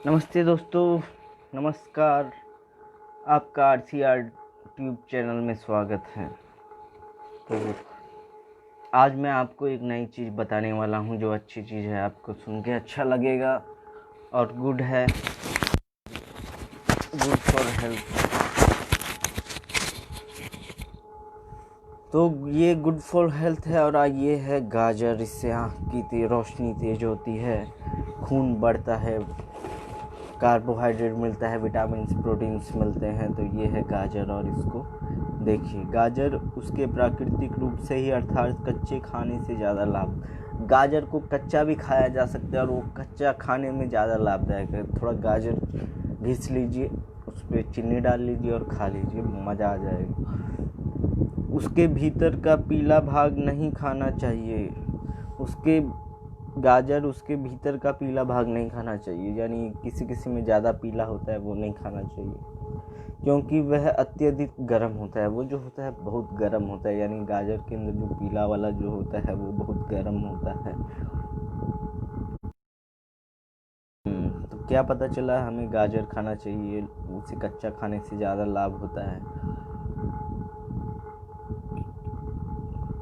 नमस्ते दोस्तों, नमस्कार। आपका आरसीआर ट्यूब चैनल में स्वागत है। तो आज मैं आपको एक नई चीज़ बताने वाला हूं जो अच्छी चीज़ है, आपको सुन के अच्छा लगेगा और गुड है, गुड फॉर हेल्थ। तो ये गुड फॉर हेल्थ है और ये है गाजर। इससे आँख की रोशनी तेज होती है, खून बढ़ता है, कार्बोहाइड्रेट मिलता है, विटामिन्स प्रोटीन्स मिलते हैं। तो ये है गाजर और इसको देखिए। गाजर उसके प्राकृतिक रूप से ही अर्थात कच्चे खाने से ज़्यादा लाभ, गाजर को कच्चा भी खाया जा सकता है और वो कच्चा खाने में ज़्यादा लाभदायक है। थोड़ा गाजर घिस लीजिए, उस पर चीनी डाल लीजिए और खा लीजिए, मज़ा आ जाएगा। उसके भीतर का पीला भाग नहीं खाना चाहिए। उसके भीतर का पीला भाग नहीं खाना चाहिए, यानी किसी में ज़्यादा पीला होता है वो नहीं खाना चाहिए, क्योंकि वह अत्यधिक गर्म होता है। वो जो होता है बहुत गर्म होता है, यानी गाजर के अंदर जो पीला वाला जो होता है वो बहुत गर्म होता है। तो क्या पता चला हमें गाजर खाना चाहिए, उसे कच्चा खाने से ज़्यादा लाभ होता है।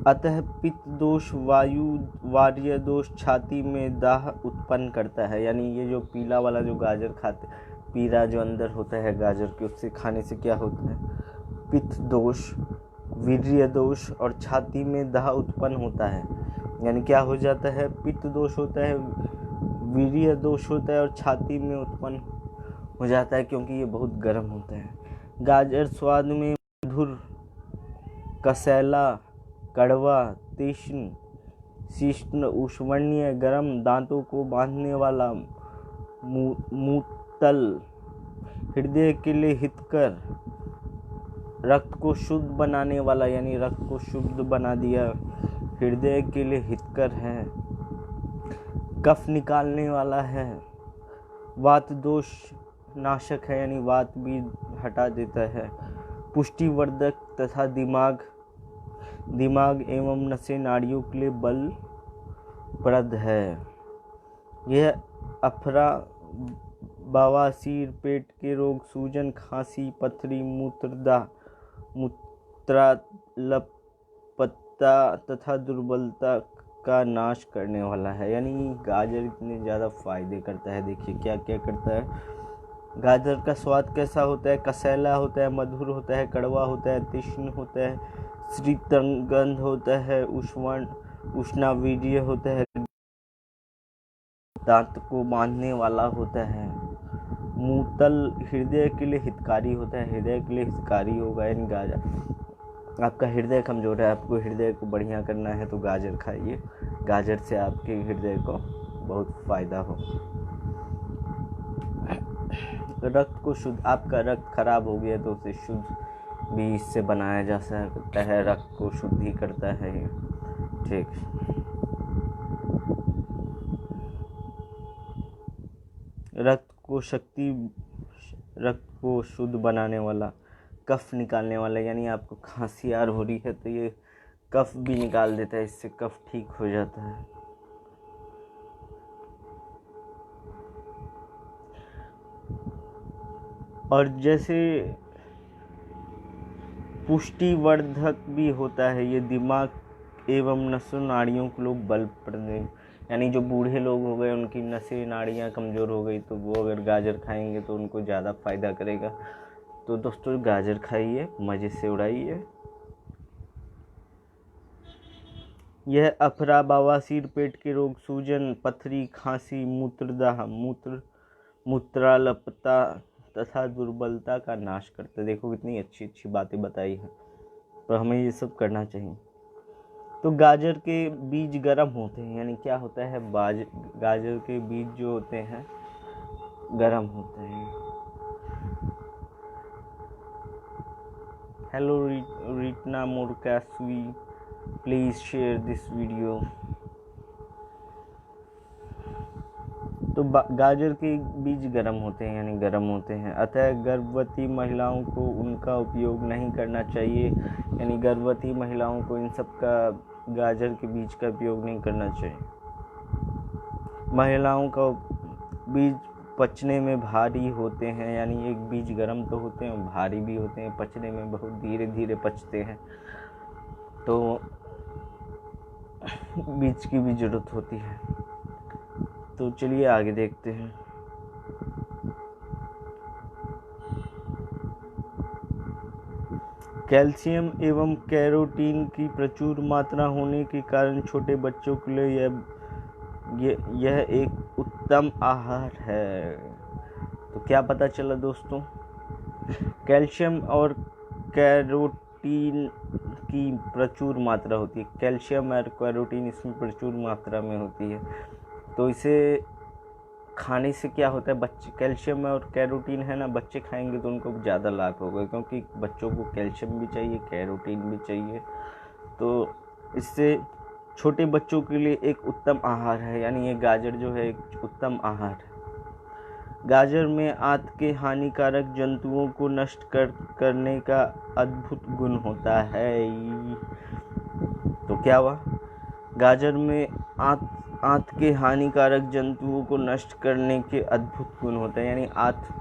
अतः पित्त दोष, वार्य दोष, छाती में दाह उत्पन्न करता है। यानी ये जो पीला वाला जो गाजर खाते, पीला जो अंदर होता है गाजर के, उससे खाने से क्या होता है, पित्त दोष, वीर्य दोष और छाती में दाह उत्पन्न होता है। यानी क्या हो जाता है, पित्त दोष होता है, वीर्य दोष होता है और छाती में उत्पन्न हो जाता है, क्योंकि ये बहुत गर्म होता है। गाजर स्वाद में मधुर, कसैला, कड़वा, तीक्ष्ण, शिष्ण, उष्मणीय, गरम, दांतों को बांधने वाला, मुतल, हृदय के लिए हितकर, रक्त को शुद्ध बनाने वाला, यानी रक्त को शुद्ध बना दिया, हृदय के लिए हितकर है, कफ निकालने वाला है, वात दोष नाशक है, यानी वात भी हटा देता है, पुष्टिवर्धक तथा दिमाग एवं नसें नाड़ियों के लिए बलप्रद है। यह अफरा, बवासीर, पेट के रोग, सूजन, खांसी, पथरी, मूत्रालपता तथा दुर्बलता का नाश करने वाला है। यानी गाजर इतने ज़्यादा फायदे करता है। देखिए क्या क्या करता है। गाजर का स्वाद कैसा होता है, कसैला होता है, मधुर होता है, कड़वा होता है, तीक्ष्ण होता है, शीतगंध होता है, उष्णावीर्य होता है, दांत को बांधने वाला होता है, मूतल, हृदय के लिए हितकारी होता है, हृदय के लिए हितकारी होगा। यानी गाजर, आपका हृदय कमजोर है, आपको हृदय को बढ़िया करना है तो गाजर खाइए। गाजर से आपके हृदय को बहुत फायदा हो। रक्त को शुद्ध, आपका रक्त खराब हो गया तो उसे शुद्ध भी इससे बनाया जा सकता है, रक्त को शुद्ध ही करता है। ठीक, रक्त को शुद्ध बनाने वाला, कफ निकालने वाला, यानी आपको खांसी आर हो रही है तो ये कफ भी निकाल देता है, इससे कफ ठीक हो जाता है। और जैसे पुष्टिवर्धक भी होता है, ये दिमाग एवं नसों नाड़ियों को लोग बल प्रदान, यानी जो बूढ़े लोग हो गए उनकी नसें नाड़ियाँ कमज़ोर हो गई तो वो अगर गाजर खाएंगे तो उनको ज़्यादा फायदा करेगा। तो दोस्तों गाजर खाइए, मज़े से उड़ाइए। यह अफरा, बवासीर, पेट के रोग, सूजन, पथरी, खांसी, मूत्रदाह, मूत्रालपता तथा दुर्बलता का नाश करता है। देखो कितनी अच्छी अच्छी बातें बताई हैं, तो हमें ये सब करना चाहिए। तो गाजर के बीज गर्म होते हैं, यानी क्या होता है, गाजर के बीज जो होते हैं गर्म होते हैं। हेलो रीटना मोरकासवी, प्लीज शेयर दिस वीडियो। तो गाजर के बीज गर्म होते हैं, यानी गर्म होते हैं, अतः गर्भवती महिलाओं को उनका उपयोग नहीं करना चाहिए। यानी गर्भवती महिलाओं को इन सब का, गाजर के बीज का उपयोग नहीं करना चाहिए। महिलाओं का बीज पचने में भारी होते हैं, यानी एक बीज गर्म तो होते हैं, भारी भी होते हैं, पचने में बहुत धीरे धीरे पचते हैं, तो बीज की भी ज़रूरत होती है। तो चलिए आगे देखते हैं। कैल्शियम एवं कैरोटीन की प्रचुर मात्रा होने के कारण छोटे बच्चों के लिए यह एक उत्तम आहार है। तो क्या पता चला दोस्तों, कैल्शियम और कैरोटीन की प्रचुर मात्रा होती है। कैल्शियम और कैरोटीन इसमें प्रचुर मात्रा में होती है, तो इसे खाने से क्या होता है, बच्चे कैल्शियम और कैरोटीन है ना, बच्चे खाएंगे तो उनको ज़्यादा लाभ होगा, क्योंकि बच्चों को कैल्शियम भी चाहिए, कैरोटीन भी चाहिए। तो इससे छोटे बच्चों के लिए एक उत्तम आहार है, यानी ये गाजर जो है एक उत्तम आहार है। गाजर में आंत के हानिकारक जंतुओं को नष्ट करने का अद्भुत गुण होता है। तो क्या हुआ, गाजर में आंत के हानिकारक जंतुओं को नष्ट करने के अद्भुत गुण होते हैं। यानी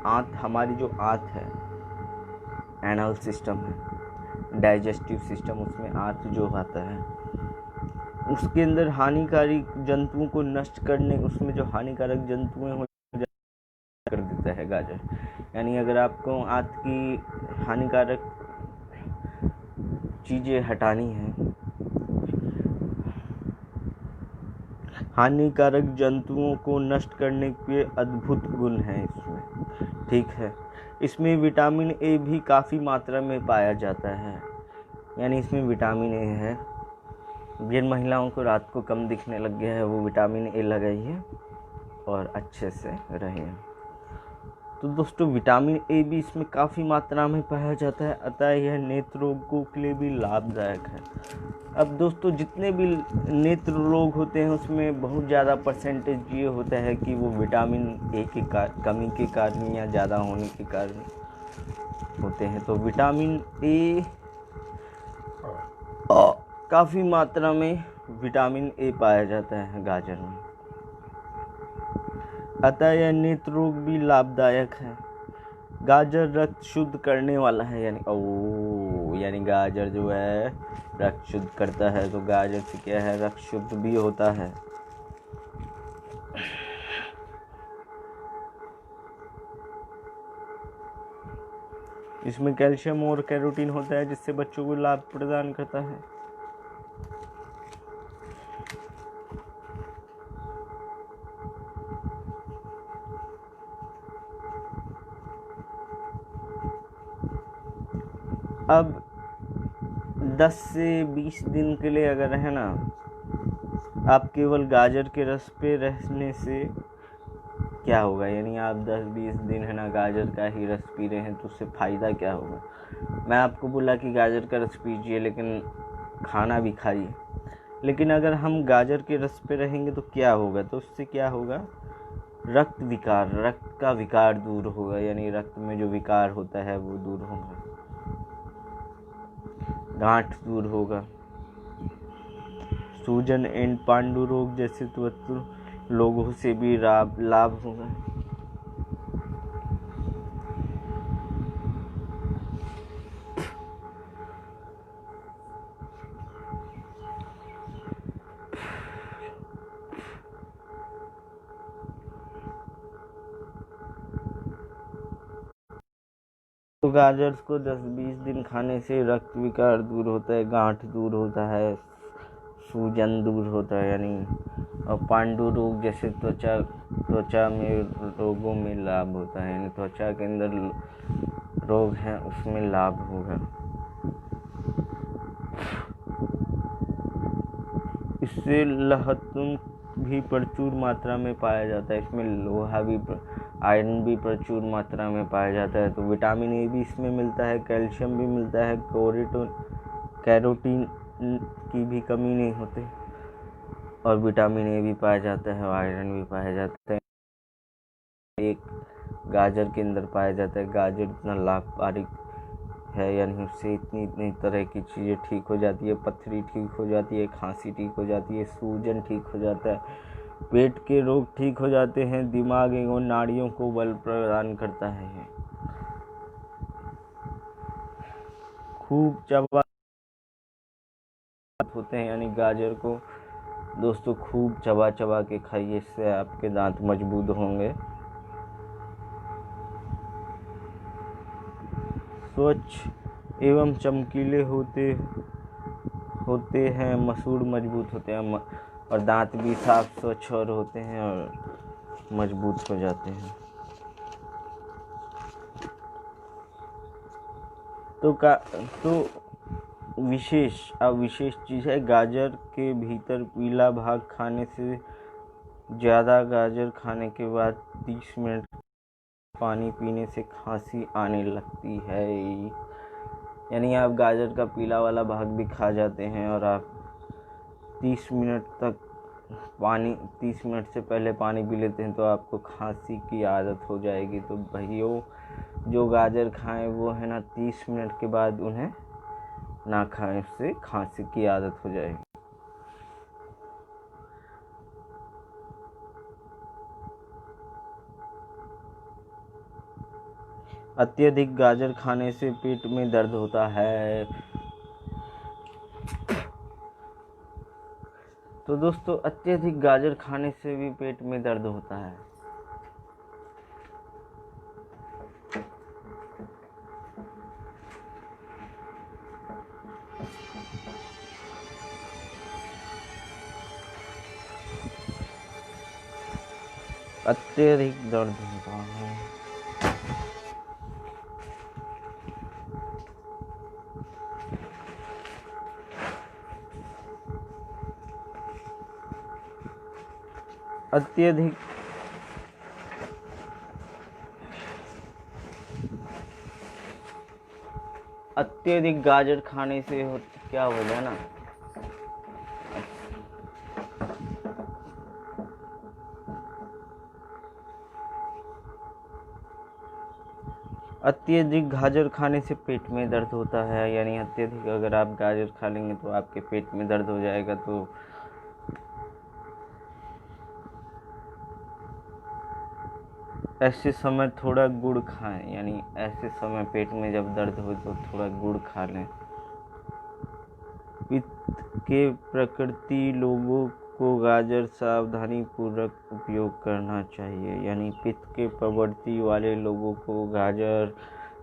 आंत हमारी जो आंत है, एनल सिस्टम है, डाइजेस्टिव सिस्टम, उसमें आंत जो आता है, उसके अंदर हानिकारक जंतुओं को नष्ट करने, उसमें जो हानिकारक जंतुएं हो कर देता है गाजर। यानी अगर आपको आंत की हानिकारक चीज़ें हटानी है, हानिकारक जंतुओं को नष्ट करने के अद्भुत गुण हैं इसमें, ठीक है। इसमें विटामिन ए भी काफ़ी मात्रा में पाया जाता है, यानी इसमें विटामिन ए है। जिन महिलाओं को रात को कम दिखने लग गया है, वो विटामिन ए लगाइए और अच्छे से रहिए। तो दोस्तों, विटामिन ए भी इसमें काफ़ी मात्रा में पाया जाता है, अतः यह नेत्र रोगों के लिए भी लाभदायक है। अब दोस्तों, जितने भी नेत्र रोग होते हैं उसमें बहुत ज़्यादा परसेंटेज ये होता है कि वो विटामिन ए की कमी के कारण या ज़्यादा होने के कारण होते हैं। तो विटामिन ए काफ़ी मात्रा में विटामिन ए पाया जाता है गाजर में, अतः यह नेत्र रोग भी लाभदायक है। गाजर रक्त शुद्ध करने वाला है, यानी गाजर जो है रक्त शुद्ध करता है। तो गाजर से क्या है, रक्त शुद्ध भी होता है। इसमें कैल्शियम और कैरोटीन होता है, जिससे बच्चों को लाभ प्रदान करता है। अब 10 से 20 दिन के लिए अगर है ना, आप केवल गाजर के रस पे रहने से क्या होगा, यानी आप 10-20 दिन है ना गाजर का ही रस पी रहे हैं, तो उससे फ़ायदा क्या होगा। मैं आपको बोला कि गाजर का रस पीजिए, लेकिन खाना भी खाइए। लेकिन अगर हम गाजर के रस पे रहेंगे तो क्या होगा, तो उससे क्या होगा, रक्त का विकार दूर होगा, यानी रक्त में जो विकार होता है वो दूर होगा, गांठ दूर होगा, सूजन एंड पांडु रोग जैसे त्वचा रोगों से भी लाभ होगा। तो गाजर को 10-20 दिन खाने से रक्त विकार दूर होता है, गांठ दूर होता है, सूजन दूर होता है, यानी और पांडु रोग जैसे त्वचा में रोगों में लाभ होता है, यानी त्वचा के अंदर रोग हैं उसमें लाभ होगा। इससे लहसुन भी प्रचुर मात्रा में पाया जाता है, इसमें लोहा भी, आयरन भी प्रचुर मात्रा में पाया जाता है। तो विटामिन ए भी इसमें मिलता है, कैल्शियम भी मिलता है, कैरोटीन की भी कमी नहीं होती, और विटामिन ए भी पाया जाता है, आयरन भी पाया जाता है। एक गाजर के अंदर पाया जाता है। गाजर इतना लाभकारी है, यानी उससे इतनी तरह की चीज़ें ठीक हो जाती है, पथरी ठीक हो जाती है, खांसी ठीक हो जाती है, सूजन ठीक हो जाता है, पेट के रोग ठीक हो जाते हैं, दिमाग एवं नाड़ियों को बल प्रदान करता है। ये खूब चबा होते हैं, यानी गाजर को दोस्तों खूब चबा चबा के खाइए, इससे आपके दांत मजबूत होंगे। स्वच्छ एवं चमकीले होते हैं, मसूड़ मजबूत होते हैं और दांत भी साफ स्वच्छ और होते हैं और मजबूत हो जाते हैं। तो विशेष चीज़ है, गाजर के भीतर पीला भाग खाने से ज़्यादा गाजर खाने के बाद 30 मिनट पानी पीने से खांसी आने लगती है। यानी आप गाजर का पीला वाला भाग भी खा जाते हैं और आप 30 मिनट से पहले पानी पी लेते हैं तो आपको खांसी की आदत हो जाएगी। तो भाइयों, जो गाजर खाएं वो है ना 30 मिनट के बाद उन्हें ना खाएं, उससे खांसी की आदत हो जाएगी। अत्यधिक गाजर खाने से पेट में दर्द होता है। तो दोस्तों, अत्यधिक गाजर खाने से भी पेट में दर्द होता है। अत्यधिक दर्द होता है। अत्यधिक गाजर खाने से क्या हो जाए ना, अत्यधिक गाजर खाने से पेट में दर्द होता है। यानी अत्यधिक अगर आप गाजर खा लेंगे तो आपके पेट में दर्द हो जाएगा। तो ऐसे समय थोड़ा गुड़ खाएं, यानी ऐसे समय पेट में जब दर्द हो तो थोड़ा गुड़ खा लें। पित्त के प्रकृति लोगों को गाजर सावधानी पूर्वक उपयोग करना चाहिए। यानी पित्त के प्रवृत्ति वाले लोगों को गाजर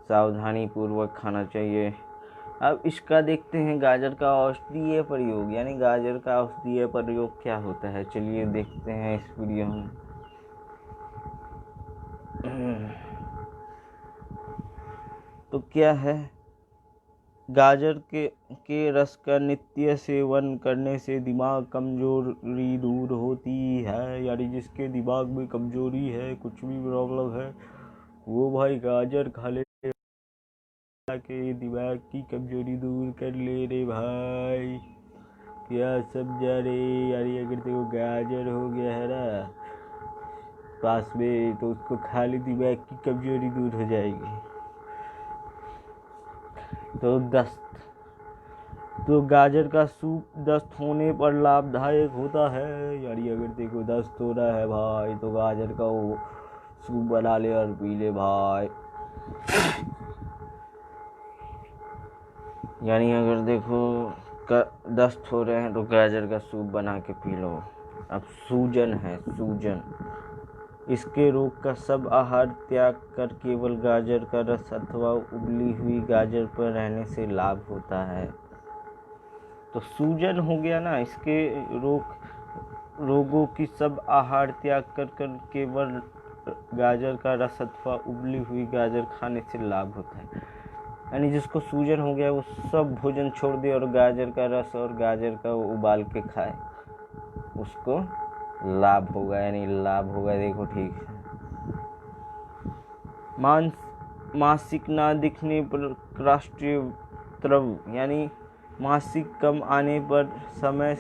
सावधानी पूर्वक खाना चाहिए। अब इसका देखते हैं गाजर का औषधीय प्रयोग, यानी गाजर का औषधीय प्रयोग क्या होता है, चलिए देखते हैं इस वीडियो में। तो क्या है, गाजर के रस का नित्य सेवन करने से दिमाग कमजोरी दूर होती है। यानी जिसके दिमाग में कमजोरी है, कुछ भी प्रॉब्लम है, वो भाई गाजर खा ले के दिमाग की कमजोरी दूर कर ले रे भाई। क्या समझा रे? यानी अगर देखो गाजर हो गया है ना पास में तो उसको खा ले, दिमाग की कमजोरी दूर हो जाएगी। तो गाजर का सूप दस्त होने पर लाभदायक होता है। यानी अगर देखो दस्त हो रहा है भाई तो गाजर का वो सूप बना ले और पी ले भाई। यानी अगर देखो दस्त हो रहे हैं तो गाजर का सूप बना के पी लो। अब सूजन है, सूजन, इसके रोग का सब आहार त्याग कर केवल गाजर का रस अथवा उबली हुई गाजर पर रहने से लाभ होता है। तो सूजन हो गया ना, इसके रोगों की सब आहार त्याग कर केवल गाजर का रस अथवा उबली हुई गाजर खाने से लाभ होता है। यानी जिसको सूजन हो गया वो सब भोजन छोड़ दे और गाजर का रस और गाजर का उबाल के खाए, उसको लाभ होगा। यानी लाभ होगा, देखो ठीक है। मासिक ना दिखने पर राष्ट्रीय द्रव, यानी मासिक कम आने पर समय।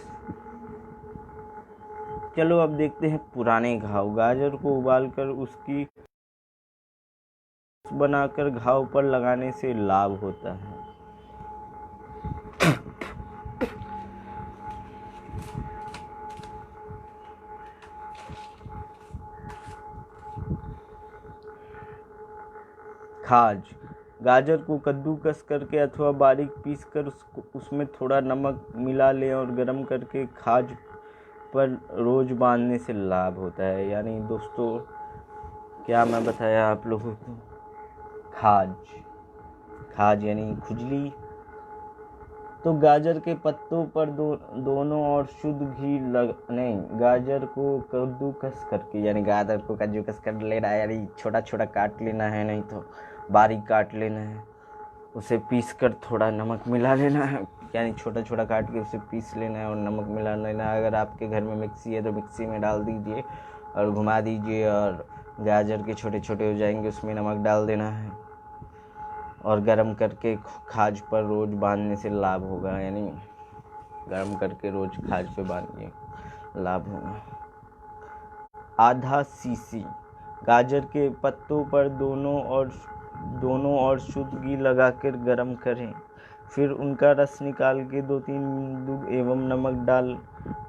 चलो अब देखते हैं पुराने घाव। गाजर को उबालकर उसकी बनाकर घाव पर लगाने से लाभ होता है। खाज, गाजर को कद्दूकस करके अथवा बारीक पीस कर उसमें थोड़ा नमक मिला लें और गर्म करके खाज पर रोज बांधने से लाभ होता है। यानी दोस्तों क्या मैं बताया आप लोगों को, खाज यानी खुजली। तो गाजर के पत्तों पर दोनों और शुद्ध घी गाजर को कद्दूकस करके, यानी गाजर को कद्दूकस कर लेना है, यानी छोटा छोटा काट लेना है, नहीं तो बारीक काट लेना है। उसे पीस कर थोड़ा नमक मिला लेना है, यानी छोटा छोटा काट के उसे पीस लेना है और नमक मिला लेना है। अगर आपके घर में मिक्सी है तो मिक्सी में डाल दीजिए और घुमा दीजिए और गाजर के छोटे छोटे हो जाएंगे, उसमें नमक डाल देना है और गरम करके खाज पर रोज बांधने से लाभ होगा। यानी गरम करके रोज खाज पे बांधिए, लाभ होगा। आधा सीसी, गाजर के पत्तों पर दोनों और शुद्ध घी लगाकर गरम करें, फिर उनका रस निकाल के 2-3 बूंद एवं नमक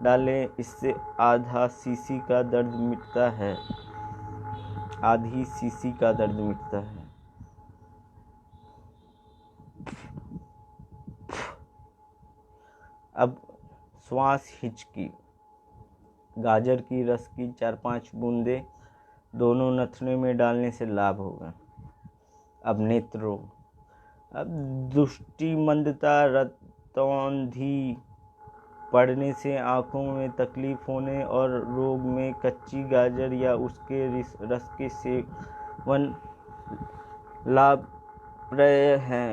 डालें। इससे आधी सीसी का दर्द मिटता है। अब श्वास हिचकी, गाजर की रस की 4-5 बूंदें दोनों नथुने में डालने से लाभ होगा। अब नेत्र रोग, अब दृष्टि मंदता, रतौंधी पड़ने से आँखों में तकलीफ होने और रोग में कच्ची गाजर या उसके रस के सेवन लाभप्रद है।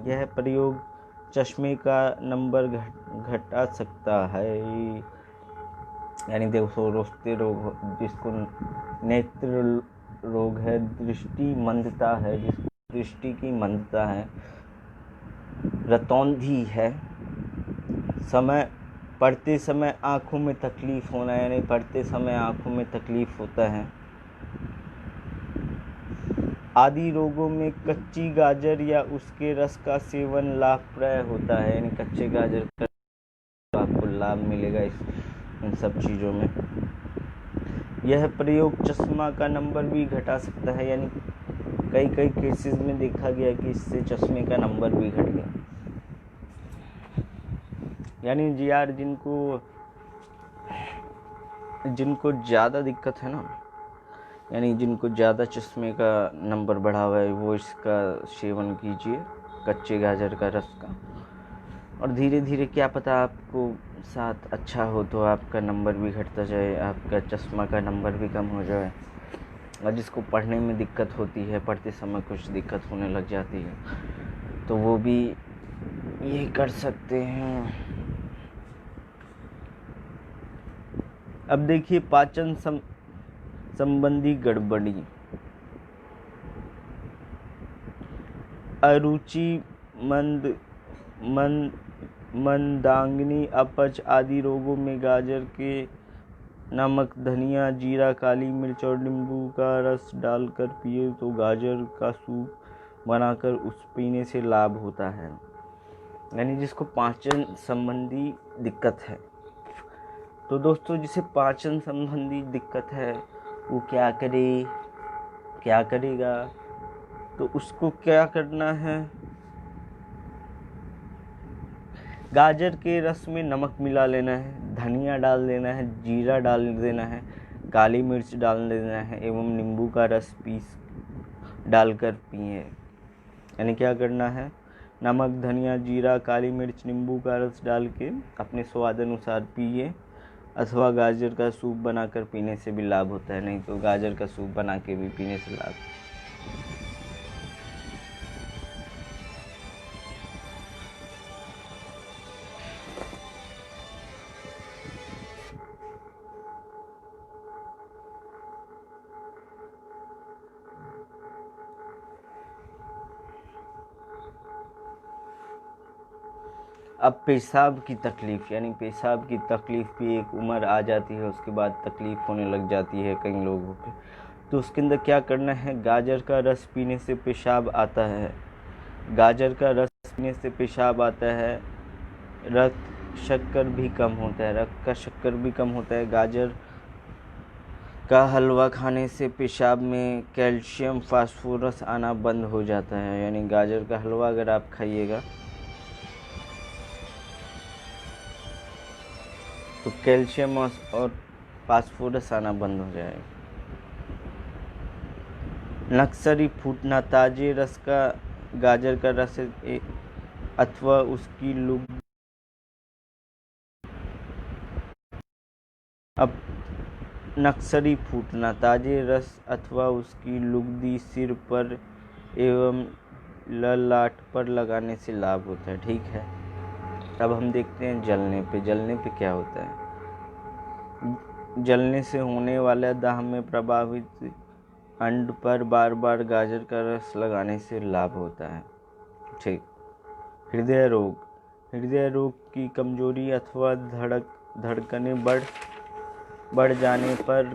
यह प्रयोग चश्मे का नंबर घटा सकता है। यानी देखो रोशनी रोग, जिसको नेत्र रोग है, दृष्टि मंदता है, जिसको दृष्टि की मंदता है, रतौंधी है, पढ़ते समय आँखों में तकलीफ होना, यानी पढ़ते समय आँखों में तकलीफ होता है, आदि रोगों में कच्ची गाजर या उसके रस का सेवन लाभप्रद होता है। यानी कच्चे गाजर का आपको लाभ मिलेगा इन सब चीज़ों में। यह प्रयोग चश्मा का नंबर भी घटा सकता है। यानी कई केसेस में देखा गया कि इससे चश्मे का नंबर भी घट गया। यानी यार जिनको ज़्यादा दिक्कत है ना, यानी जिनको ज़्यादा चश्मे का नंबर बढ़ा हुआ है, वो इसका सेवन कीजिए, कच्चे गाजर का रस का, और धीरे धीरे क्या पता आपको साथ अच्छा हो तो आपका नंबर भी घटता जाए, आपका चश्मा का नंबर भी कम हो जाए। और जिसको पढ़ने में दिक्कत होती है, पढ़ते समय कुछ दिक्कत होने लग जाती है, तो वो भी ये कर सकते हैं। अब देखिए पाचन संबंधी गड़बड़ी, अरुचि, मंदाग्नि, अपच आदि रोगों में गाजर के नमक, धनिया, जीरा, काली मिर्च और नींबू का रस डालकर पिए तो गाजर का सूप बनाकर उस पीने से लाभ होता है। यानी जिसको पाचन संबंधी दिक्कत है, तो दोस्तों जिसे पाचन संबंधी दिक्कत है वो क्या करेगा, तो उसको क्या करना है, गाजर के रस में नमक मिला लेना है, धनिया डाल देना है, जीरा डाल देना है, काली मिर्च डाल देना है एवं नींबू का रस पीस डालकर पिए। यानी क्या करना है, नमक, धनिया, जीरा, काली मिर्च, नींबू का रस डाल के अपने स्वाद अनुसार पिए, अथवा गाजर का सूप बनाकर पीने से भी लाभ होता है। नहीं तो गाजर का सूप बना के भी पीने से लाभ। अब पेशाब की तकलीफ़, यानी पेशाब की तकलीफ़ भी एक उम्र आ जाती है, उसके बाद तकलीफ़ होने लग जाती है कई लोगों को। तो उसके अंदर क्या करना है, गाजर का रस पीने से पेशाब आता है, गाजर का रस पीने से पेशाब आता है, रक्त शक्कर भी कम होता है, रक्त का शक्कर भी कम होता है। गाजर का हलवा खाने से पेशाब में कैल्शियम फास्फोरस आना बंद हो जाता है। यानी गाजर का हलवा अगर आप खाइएगा तो कैल्शियम और फास्फोरस आना बंद हो जाएगा। नक्सरी फूटना, ताजे रस का गाजर का रस अथवा उसकी लुगदी अब नक्सरी फूटना, ताजे रस अथवा उसकी लुगदी सिर पर एवं ललाट पर लगाने से लाभ होता है। ठीक है, अब हम देखते हैं जलने पे क्या होता है। जलने से होने वाला दाह में प्रभावित अंड पर बार बार गाजर का रस लगाने से लाभ होता है। ठीक। हृदय रोग की कमजोरी अथवा धड़कनें बढ़ जाने पर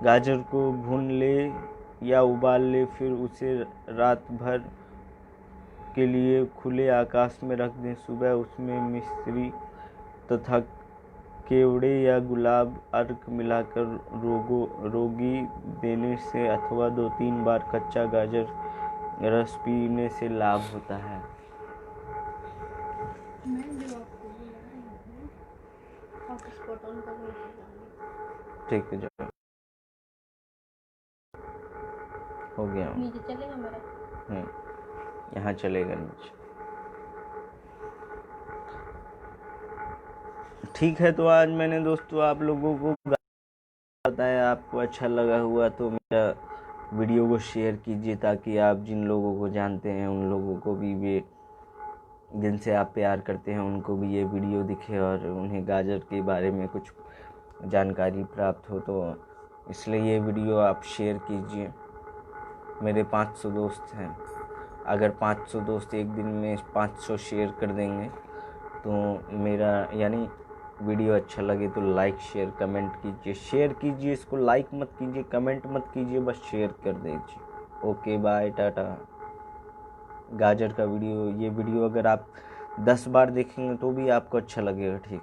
गाजर को भून ले या उबाल ले, फिर उसे रात भर के लिए खुले आकाश में रख दें। सुबह उसमें मिश्री तथा केवड़े या गुलाब अर्क मिलाकर रोगी देने से अथवा 2-3 बार कच्चा गाजर रस पीने से लाभ होता है। ठीक है, जो हो गया नीचे चलेगा मेरा। यहाँ चलेगा नीचे। ठीक है, तो आज मैंने दोस्तों आप लोगों को बताया। आपको अच्छा लगा हुआ तो मेरा वीडियो को शेयर कीजिए, ताकि आप जिन लोगों को जानते हैं उन लोगों को भी जिनसे आप प्यार करते हैं उनको भी ये वीडियो दिखे और उन्हें गाजर के बारे में कुछ जानकारी प्राप्त हो। तो इसलिए ये वीडियो आप शेयर कीजिए। मेरे 500 दोस्त हैं, अगर 500 दोस्त एक दिन में 500 शेयर कर देंगे तो मेरा यानी वीडियो अच्छा लगे तो लाइक शेयर कमेंट कीजिए। शेयर कीजिए, इसको लाइक मत कीजिए, कमेंट मत कीजिए, बस शेयर कर दीजिए। Okay, bye, tata. गाजर का वीडियो, ये वीडियो अगर आप 10 बार देखेंगे तो भी आपको अच्छा लगेगा। ठीक।